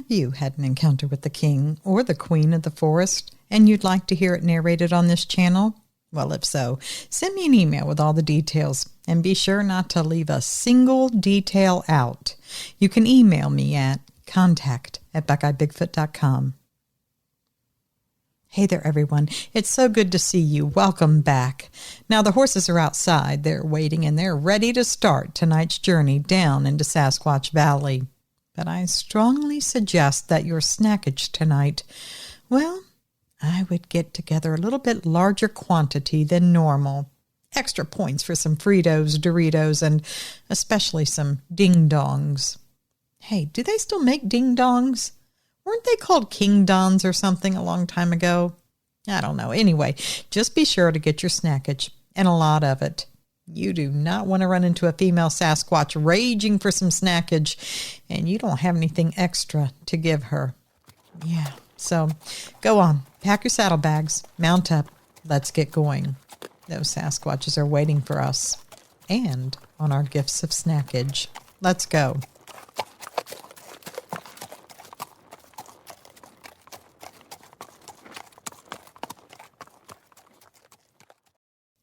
Have you had an encounter with the king or the queen of the forest, and you'd like to hear it narrated on this channel? Well, if so, send me an email with all the details, and be sure not to leave a single detail out. You can email me at contact@buckeyebigfoot.com. Hey there, everyone. It's so good to see you. Welcome back. Now, the horses are outside. They're waiting, and they're ready to start tonight's journey down into Sasquatch Valley. But I strongly suggest that your snackage tonight, well, I would get together a little bit larger quantity than normal. Extra points for some Fritos, Doritos, and especially some ding-dongs. Hey, do they still make ding-dongs? Weren't they called King Dons or something a long time ago? I don't know. Anyway, just be sure to get your snackage, and a lot of it. You do not want to run into a female Sasquatch raging for some snackage, and you don't have anything extra to give her. Yeah, so go on. Pack your saddlebags, mount up, let's get going. Those Sasquatches are waiting for us, and on our gifts of snackage. Let's go.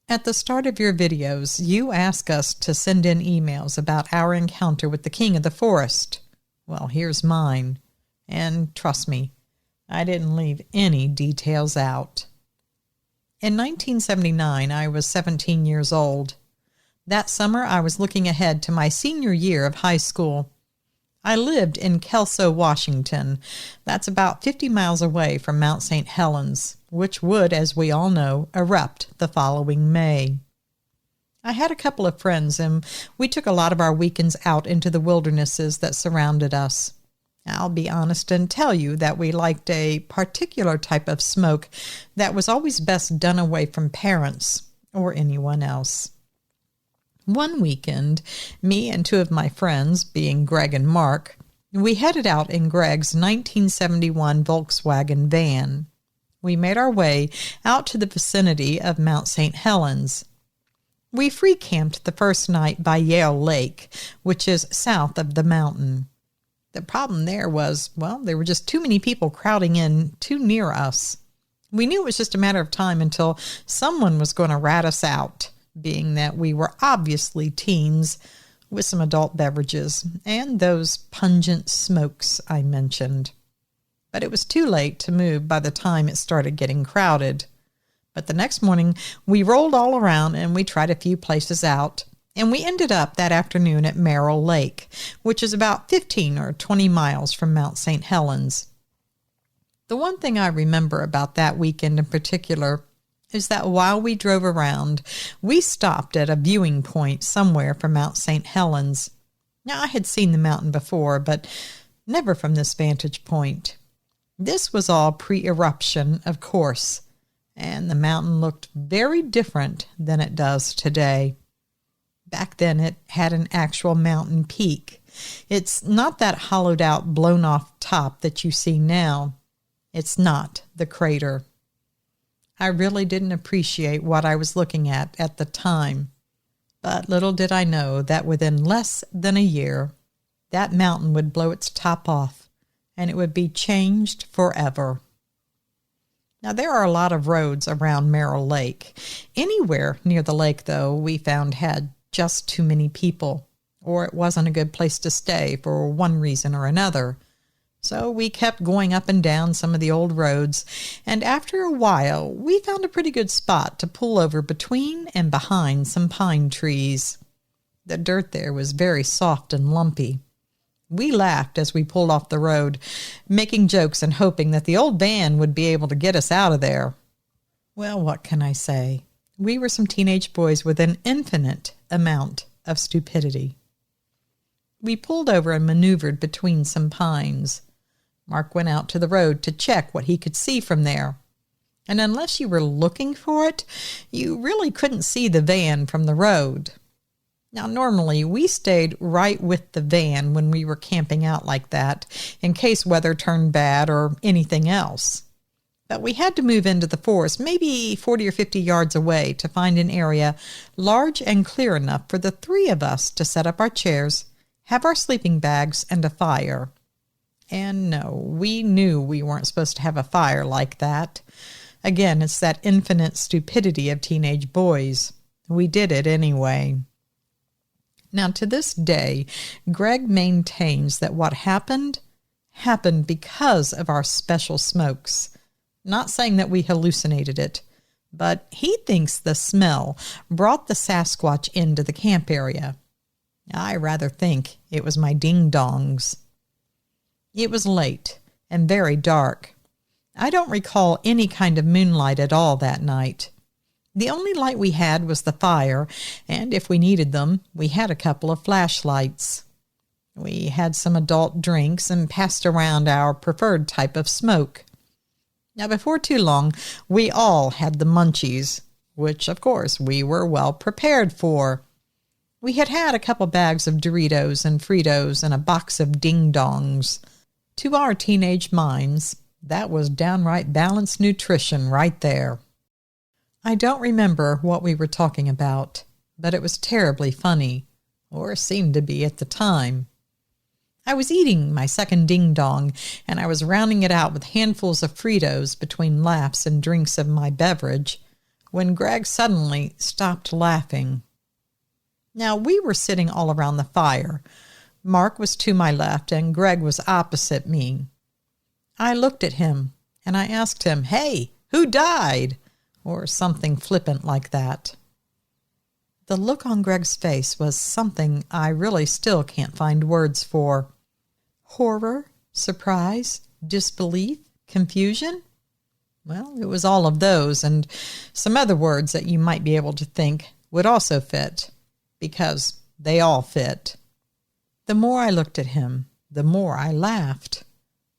At the start of your videos, you ask us to send in emails about our encounter with the king of the forest. Well, here's mine. And trust me, I didn't leave any details out. In 1979, I was 17 years old. That summer, I was looking ahead to my senior year of high school. I lived in Kelso, Washington. That's about 50 miles away from Mount St. Helens, which would, as we all know, erupt the following May. I had a couple of friends, and we took a lot of our weekends out into the wildernesses that surrounded us. I'll be honest and tell you that we liked a particular type of smoke that was always best done away from parents or anyone else. One weekend, me and two of my friends, being Greg and Mark, we headed out in Greg's 1971 Volkswagen van. We made our way out to the vicinity of Mount St. Helens. We free camped the first night by Yale Lake, which is south of the mountain. The problem there was, well, there were just too many people crowding in too near us. We knew it was just a matter of time until someone was going to rat us out, being that we were obviously teens with some adult beverages and those pungent smokes I mentioned. But it was too late to move by the time it started getting crowded. But the next morning, we rolled all around and we tried a few places out, and we ended up that afternoon at Merrill Lake, which is about 15 or 20 miles from Mount St. Helens. The one thing I remember about that weekend in particular is that while we drove around, we stopped at a viewing point somewhere from Mount St. Helens. Now, I had seen the mountain before, but never from this vantage point. This was all pre-eruption, of course, and the mountain looked very different than it does today. Back then, it had an actual mountain peak. It's not that hollowed-out, blown-off top that you see now. It's not the crater. I really didn't appreciate what I was looking at the time. But little did I know that within less than a year, that mountain would blow its top off, and it would be changed forever. Now, there are a lot of roads around Merrill Lake. Anywhere near the lake, though, we found had just too many people, or it wasn't a good place to stay for one reason or another. So we kept going up and down some of the old roads, and after a while, we found a pretty good spot to pull over between and behind some pine trees. The dirt there was very soft and lumpy. We laughed as we pulled off the road, making jokes and hoping that the old van would be able to get us out of there. Well, what can I say? We were some teenage boys with an infinite amount of stupidity. We pulled over and maneuvered between some pines. Mark went out to the road to check what he could see from there. And unless you were looking for it, you really couldn't see the van from the road. Now, normally, we stayed right with the van when we were camping out like that, in case weather turned bad or anything else. But we had to move into the forest, maybe 40 or 50 yards away, to find an area large and clear enough for the three of us to set up our chairs, have our sleeping bags, and a fire. And no, we knew we weren't supposed to have a fire like that. Again, it's that infinite stupidity of teenage boys. We did it anyway. Now, to this day, Greg maintains that what happened because of our special smokes. Not saying that we hallucinated it, but he thinks the smell brought the Sasquatch into the camp area. I rather think it was my ding-dongs. It was late and very dark. I don't recall any kind of moonlight at all that night. The only light we had was the fire, and if we needed them, we had a couple of flashlights. We had some adult drinks and passed around our preferred type of smoke. Now, before too long, we all had the munchies, which, of course, we were well prepared for. We had had a couple bags of Doritos and Fritos and a box of ding-dongs. To our teenage minds, that was downright balanced nutrition right there. I don't remember what we were talking about, but it was terribly funny, or seemed to be at the time. I was eating my second ding-dong, and I was rounding it out with handfuls of Fritos between laughs and drinks of my beverage, when Greg suddenly stopped laughing. Now, we were sitting all around the fire. Mark was to my left, and Greg was opposite me. I looked at him, and I asked him, "Hey, who died?" or something flippant like that. The look on Greg's face was something I really still can't find words for. Horror, surprise, disbelief, confusion? Well, it was all of those, and some other words that you might be able to think would also fit, because they all fit. The more I looked at him, the more I laughed.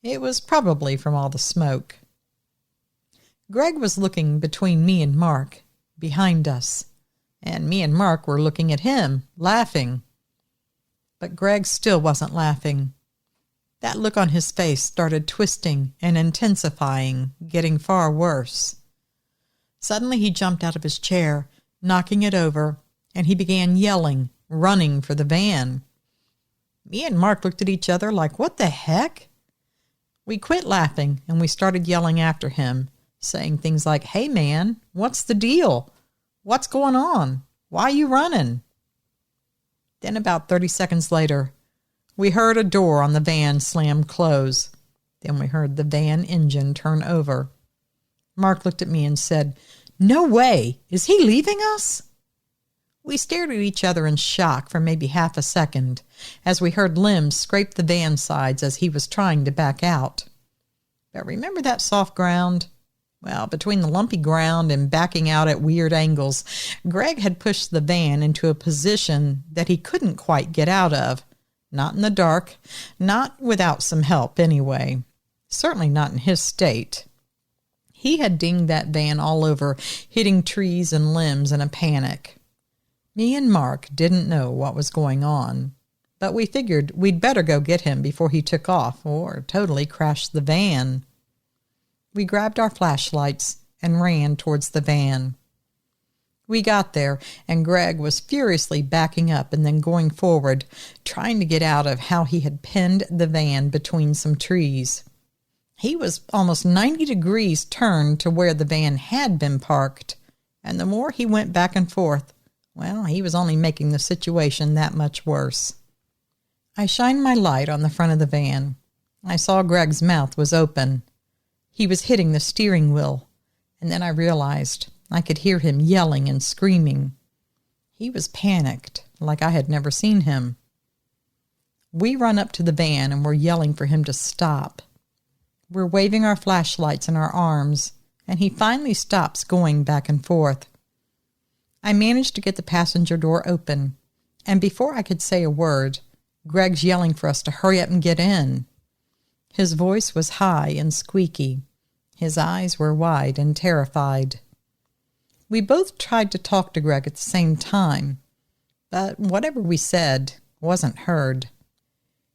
It was probably from all the smoke. Greg was looking between me and Mark, behind us, and me and Mark were looking at him, laughing. But Greg still wasn't laughing. That look on his face started twisting and intensifying, getting far worse. Suddenly he jumped out of his chair, knocking it over, and he began yelling, running for the van. Me and Mark looked at each other like, what the heck? We quit laughing, and we started yelling after him, saying things like, "Hey man, what's the deal? What's going on? Why are you running?" Then about 30 seconds later, we heard a door on the van slam close. Then we heard the van engine turn over. Mark looked at me and said, "No way! Is he leaving us?" We stared at each other in shock for maybe half a second, as we heard limbs scrape the van sides as he was trying to back out. But remember that soft ground? Well, between the lumpy ground and backing out at weird angles, Greg had pushed the van into a position that he couldn't quite get out of. Not in the dark, not without some help anyway. Certainly not in his state. He had dinged that van all over, hitting trees and limbs in a panic. Me and Mark didn't know what was going on, but we figured we'd better go get him before he took off or totally crashed the van. We grabbed our flashlights and ran towards the van. We got there, and Greg was furiously backing up and then going forward, trying to get out of how he had pinned the van between some trees. He was almost 90 degrees turned to where the van had been parked, and the more he went back and forth, well, he was only making the situation that much worse. I shined my light on the front of the van. I saw Greg's mouth was open. He was hitting the steering wheel, and then I realized I could hear him yelling and screaming. He was panicked, like I had never seen him. We run up to the van and we're yelling for him to stop. We're waving our flashlights in our arms, and he finally stops going back and forth. I managed to get the passenger door open, and before I could say a word, Greg's yelling for us to hurry up and get in. His voice was high and squeaky. His eyes were wide and terrified. We both tried to talk to Greg at the same time, but whatever we said wasn't heard.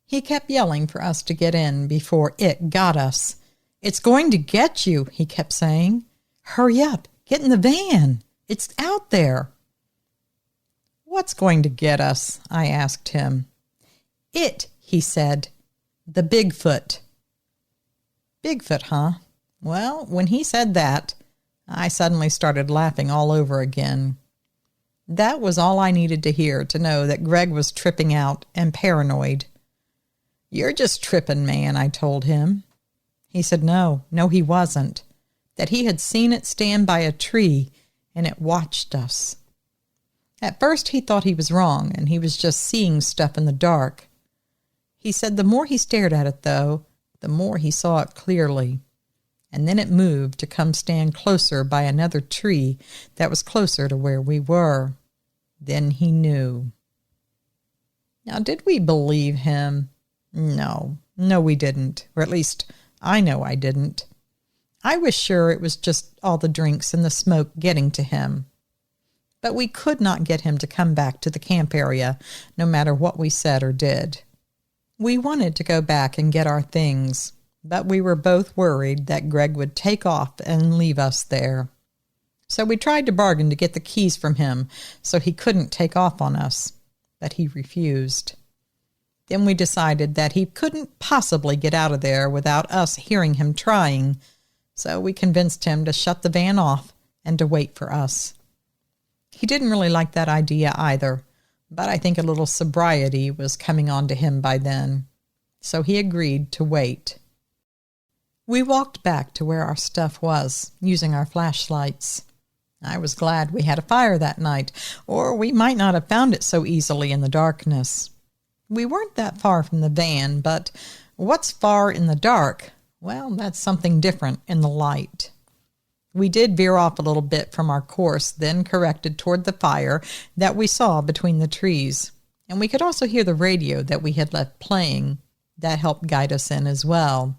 He kept yelling for us to get in before it got us. "It's going to get you," he kept saying. "Hurry up, get in the van. It's out there." "What's going to get us?" I asked him. "It," he said. "The Bigfoot. Bigfoot, huh? Well, when he said that, I suddenly started laughing all over again. That was all I needed to hear to know that Greg was tripping out and paranoid. "You're just tripping, man," I told him. He said no, he wasn't. That he had seen it stand by a tree and it watched us. At first he thought he was wrong and he was just seeing stuff in the dark. He said the more he stared at it, though, the more he saw it clearly. And then it moved to come stand closer by another tree that was closer to where we were. Then he knew. Now, did we believe him? No, we didn't. Or at least, I know I didn't. I was sure it was just all the drinks and the smoke getting to him. But we could not get him to come back to the camp area, no matter what we said or did. We wanted to go back and get our things, but we were both worried that Greg would take off and leave us there. So we tried to bargain to get the keys from him so he couldn't take off on us, but he refused. Then we decided that he couldn't possibly get out of there without us hearing him trying, so we convinced him to shut the van off and to wait for us. He didn't really like that idea either, but I think a little sobriety was coming on to him by then, so he agreed to wait. We walked back to where our stuff was, using our flashlights. I was glad we had a fire that night, or we might not have found it so easily in the darkness. We weren't that far from the van, but what's far in the dark? Well, that's something different in the light. We did veer off a little bit from our course, then corrected toward the fire that we saw between the trees, and we could also hear the radio that we had left playing. That helped guide us in as well.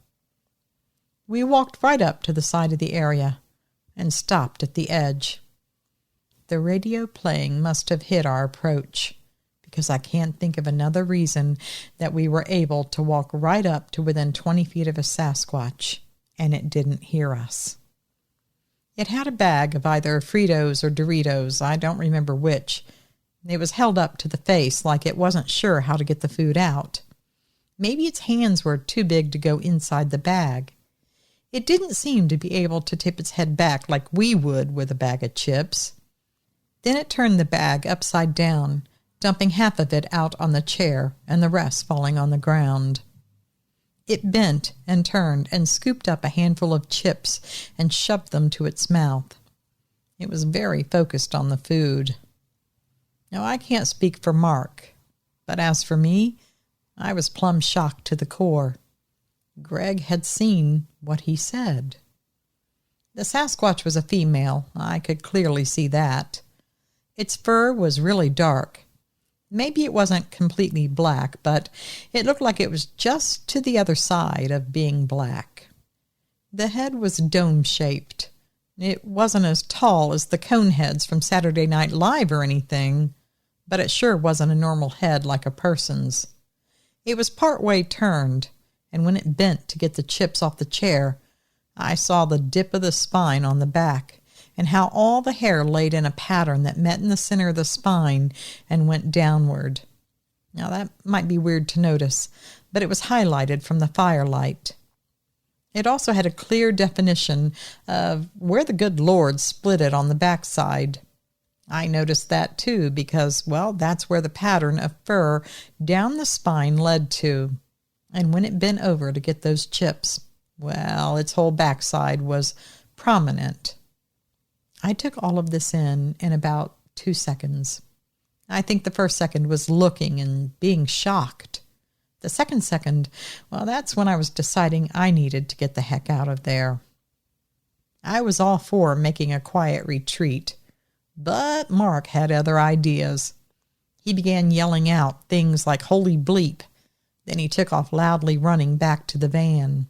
We walked right up to the side of the area and stopped at the edge. The radio playing must have hit our approach, because I can't think of another reason that we were able to walk right up to within 20 feet of a Sasquatch, and it didn't hear us. It had a bag of either Fritos or Doritos, I don't remember which. It was held up to the face like it wasn't sure how to get the food out. Maybe its hands were too big to go inside the bag. It didn't seem to be able to tip its head back like we would with a bag of chips. Then it turned the bag upside down, dumping half of it out on the chair and the rest falling on the ground. It bent and turned and scooped up a handful of chips and shoved them to its mouth. It was very focused on the food. Now, I can't speak for Mark, but as for me, I was plumb shocked to the core. Greg had seen what he said. The Sasquatch was a female. I could clearly see that. Its fur was really dark. Maybe it wasn't completely black, but it looked like it was just to the other side of being black. The head was dome-shaped. It wasn't as tall as the cone heads from Saturday Night Live or anything, but it sure wasn't a normal head like a person's. It was partway turned, and when it bent to get the chips off the chair, I saw the dip of the spine on the back, and how all the hair laid in a pattern that met in the center of the spine and went downward. Now, that might be weird to notice, but it was highlighted from the firelight. It also had a clear definition of where the good Lord split it on the backside. I noticed that too because, well, that's where the pattern of fur down the spine led to. And when it bent over to get those chips, well, its whole backside was prominent. I took all of this in about 2 seconds. I think the first second was looking and being shocked. The second second, well, that's when I was deciding I needed to get the heck out of there. I was all for making a quiet retreat, but Mark had other ideas. He began yelling out things like "holy bleep." Then he took off loudly running back to the van.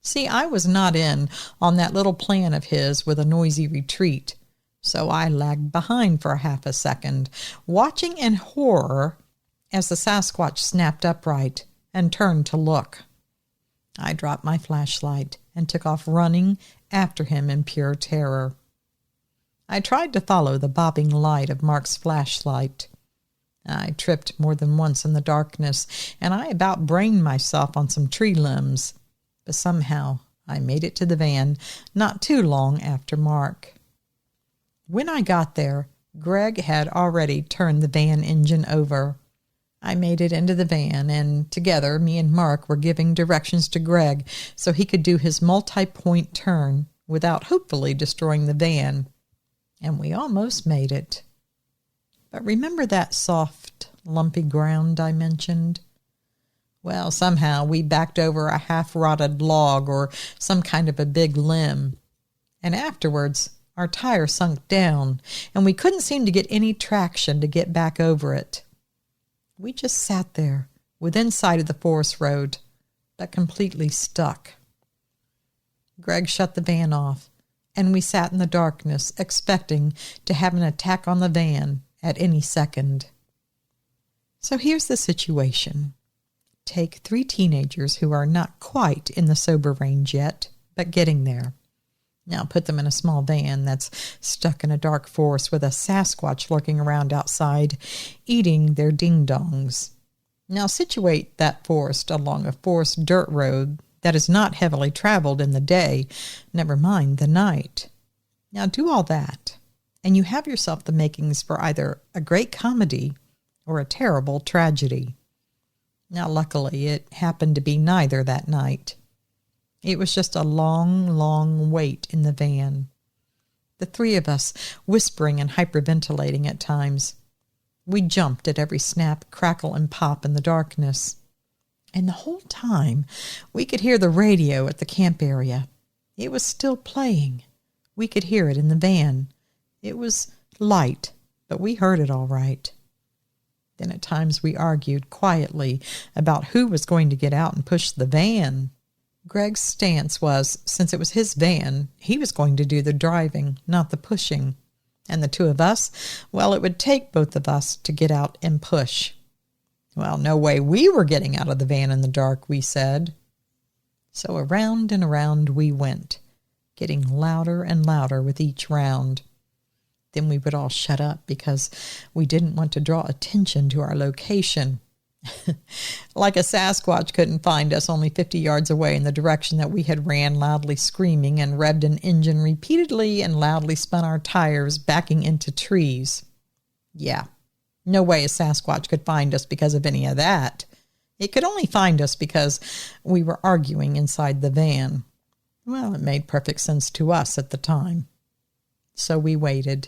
See, I was not in on that little plan of his with a noisy retreat, so I lagged behind for half a second, watching in horror as the Sasquatch snapped upright and turned to look. I dropped my flashlight and took off running after him in pure terror. I tried to follow the bobbing light of Mark's flashlight. I tripped more than once in the darkness, and I about brained myself on some tree limbs. But somehow I made it to the van not too long after Mark. When I got there, Greg had already turned the van engine over. I made it into the van, and together me and Mark were giving directions to Greg so he could do his multi-point turn without hopefully destroying the van. And we almost made it. But remember that soft, lumpy ground I mentioned? Well, somehow we backed over a half-rotted log or some kind of a big limb. And afterwards, our tire sunk down, and we couldn't seem to get any traction to get back over it. We just sat there, within sight of the forest road, but completely stuck. Greg shut the van off, and we sat in the darkness, expecting to have an attack on the van at any second. So here's the situation. Take 3 teenagers who are not quite in the sober range yet, but getting there. Now put them in a small van that's stuck in a dark forest with a Sasquatch lurking around outside, eating their ding-dongs. Now situate that forest along a forest dirt road that is not heavily traveled in the day, never mind the night. Now do all that, and you have yourself the makings for either a great comedy or a terrible tragedy. Now luckily it happened to be neither that night. It was just a long, long wait in the van. The 3 of us whispering and hyperventilating at times. We jumped at every snap, crackle, and pop in the darkness. And the whole time, we could hear the radio at the camp area. It was still playing. We could hear it in the van. It was light, but we heard it all right. Then at times we argued quietly about who was going to get out and push the van. Greg's stance was, since it was his van, he was going to do the driving, not the pushing. And the 2 of us, well, it would take both of us to get out and push. Well, no way we were getting out of the van in the dark, we said. So around and around we went, getting louder and louder with each round. Then we would all shut up because we didn't want to draw attention to our location. Like a Sasquatch couldn't find us only 50 yards away in the direction that we had ran loudly screaming and revved an engine repeatedly and loudly spun our tires backing into trees. Yeah, no way a Sasquatch could find us because of any of that. It could only find us because we were arguing inside the van. Well, it made perfect sense to us at the time. So we waited.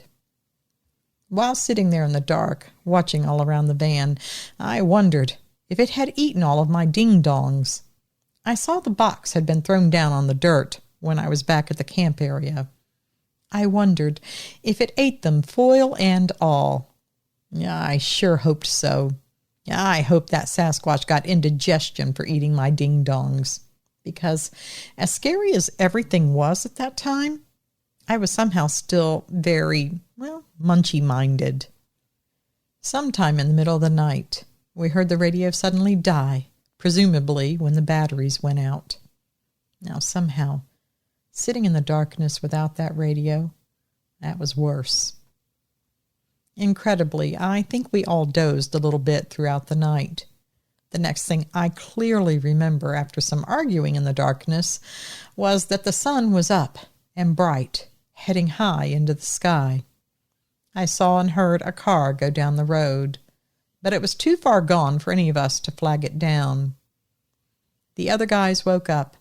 While sitting there in the dark, watching all around the van, I wondered if it had eaten all of my ding-dongs. I saw the box had been thrown down on the dirt when I was back at the camp area. I wondered if it ate them foil and all. I sure hoped so. I hoped that Sasquatch got indigestion for eating my ding-dongs, because as scary as everything was at that time, I was somehow still very, munchy-minded. Sometime in the middle of the night, we heard the radio suddenly die, presumably when the batteries went out. Now somehow, sitting in the darkness without that radio, that was worse. Incredibly, I think we all dozed a little bit throughout the night. The next thing I clearly remember after some arguing in the darkness was that the sun was up and bright, heading high into the sky. I saw and heard a car go down the road, but it was too far gone for any of us to flag it down. The other guys woke up,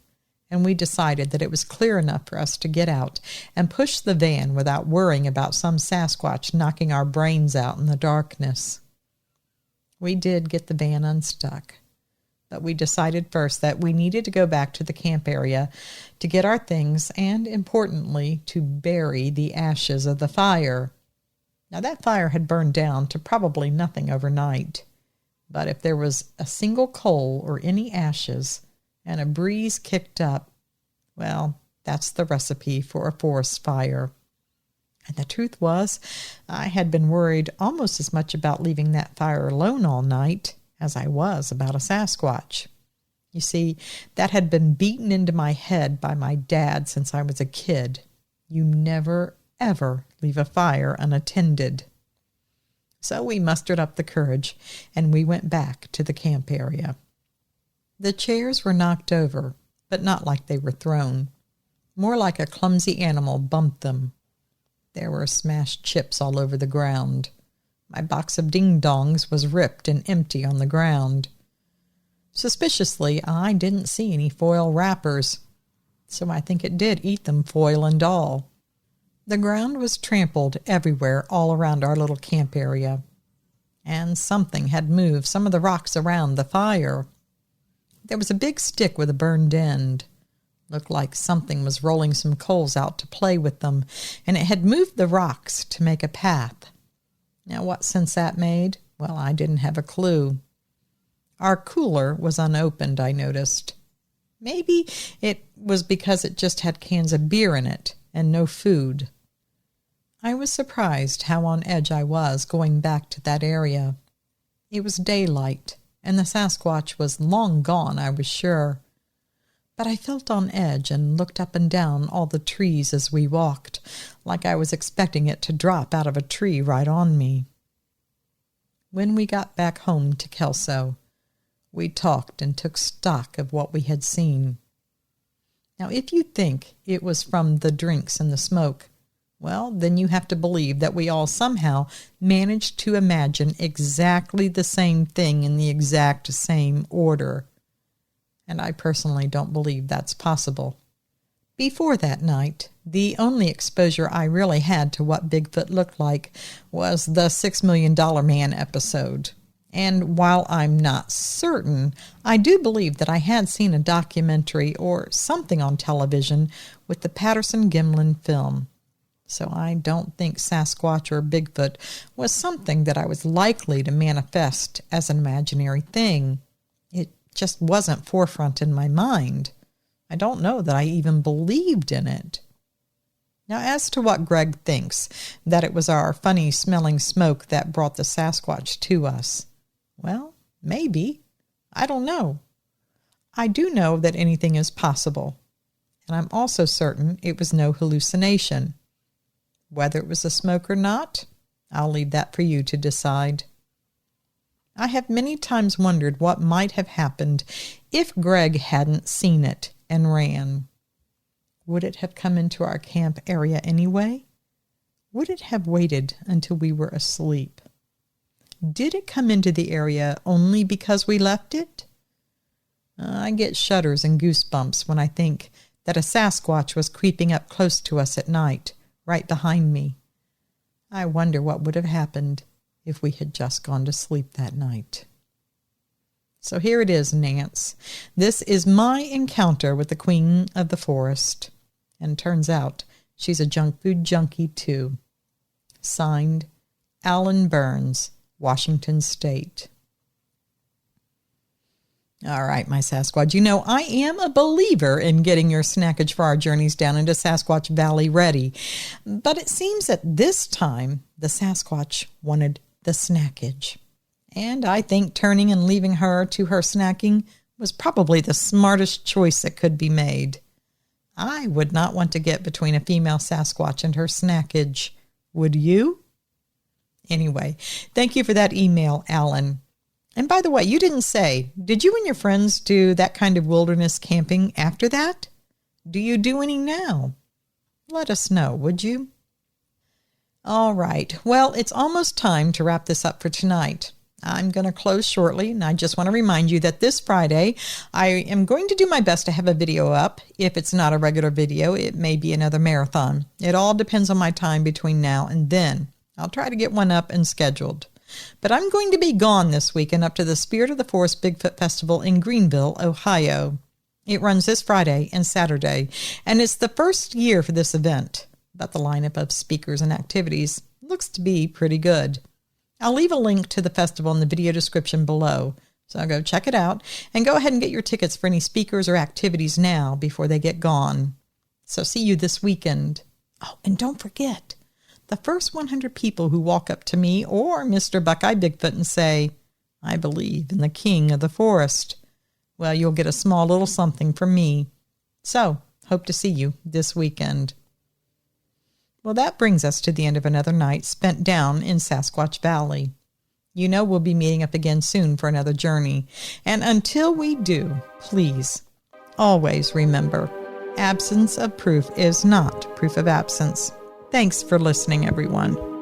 and we decided that it was clear enough for us to get out and push the van without worrying about some Sasquatch knocking our brains out in the darkness. We did get the van unstuck, but we decided first that we needed to go back to the camp area to get our things and, importantly, to bury the ashes of the fire. Now, that fire had burned down to probably nothing overnight, but if there was a single coal or any ashes and a breeze kicked up, well, that's the recipe for a forest fire. And the truth was, I had been worried almost as much about leaving that fire alone all night as I was about a Sasquatch. You see, that had been beaten into my head by my dad since I was a kid. You never, ever leave a fire unattended. So we mustered up the courage, and we went back to the camp area. The chairs were knocked over, but not like they were thrown. More like a clumsy animal bumped them. There were smashed chips all over the ground. My box of ding-dongs was ripped and empty on the ground. Suspiciously, I didn't see any foil wrappers, so I think it did eat them, foil and all. The ground was trampled everywhere all around our little camp area, and something had moved some of the rocks around the fire. There was a big stick with a burned end. Looked like something was rolling some coals out to play with them, and it had moved the rocks to make a path. Now, what sense that made? Well, I didn't have a clue. Our cooler was unopened, I noticed. Maybe it was because it just had cans of beer in it and no food. I was surprised how on edge I was going back to that area. It was daylight, and the Sasquatch was long gone, I was sure. But I felt on edge and looked up and down all the trees as we walked, like I was expecting it to drop out of a tree right on me. When we got back home to Kelso, we talked and took stock of what we had seen. Now, if you think it was from the drinks and the smoke, well, then you have to believe that we all somehow managed to imagine exactly the same thing in the exact same order. And I personally don't believe that's possible. Before that night, the only exposure I really had to what Bigfoot looked like was the $6 Million Man episode. And while I'm not certain, I do believe that I had seen a documentary or something on television with the Patterson-Gimlin film. So I don't think Sasquatch or Bigfoot was something that I was likely to manifest as an imaginary thing. It just wasn't forefront in my mind. I don't know that I even believed in it. Now, as to what Greg thinks, that it was our funny-smelling smoke that brought the Sasquatch to us, well, maybe. I don't know. I do know that anything is possible, and I'm also certain it was no hallucination. Whether it was the smoke or not, I'll leave that for you to decide. I have many times wondered what might have happened if Greg hadn't seen it and ran. Would it have come into our camp area anyway? Would it have waited until we were asleep? Did it come into the area only because we left it? I get shudders and goosebumps when I think that a Sasquatch was creeping up close to us at night, right behind me. I wonder what would have happened if we had just gone to sleep that night. So here it is, Nance. This is my encounter with the Queen of the Forest. And turns out she's a junk food junkie too. Signed, Alan Burns, Washington State. All right, my Sasquatch. You know, I am a believer in getting your snackage for our journeys down into Sasquatch Valley ready. But it seems that this time the Sasquatch wanted the snackage. And I think turning and leaving her to her snacking was probably the smartest choice that could be made. I would not want to get between a female Sasquatch and her snackage. Would you? Anyway, thank you for that email, Alan. And by the way, you didn't say, did you and your friends do that kind of wilderness camping after that? Do you do any now? Let us know, would you? All right. Well, it's almost time to wrap this up for tonight. I'm going to close shortly, and I just want to remind you that this Friday, I am going to do my best to have a video up. If it's not a regular video, it may be another marathon. It all depends on my time between now and then. I'll try to get one up and scheduled. But I'm going to be gone this weekend up to the Spirit of the Forest Bigfoot Festival in Greenville, Ohio. It runs this Friday and Saturday, and it's the first year for this event. But the lineup of speakers and activities looks to be pretty good. I'll leave a link to the festival in the video description below, so go check it out and go ahead and get your tickets for any speakers or activities now before they get gone. So see you this weekend. Oh, and don't forget, the first 100 people who walk up to me or Mr. Buckeye Bigfoot and say, I believe in the King of the Forest, well, you'll get a small little something from me. So, hope to see you this weekend. Well, that brings us to the end of another night spent down in Sasquatch Valley. You know we'll be meeting up again soon for another journey. And until we do, please always remember, absence of proof is not proof of absence. Thanks for listening, everyone.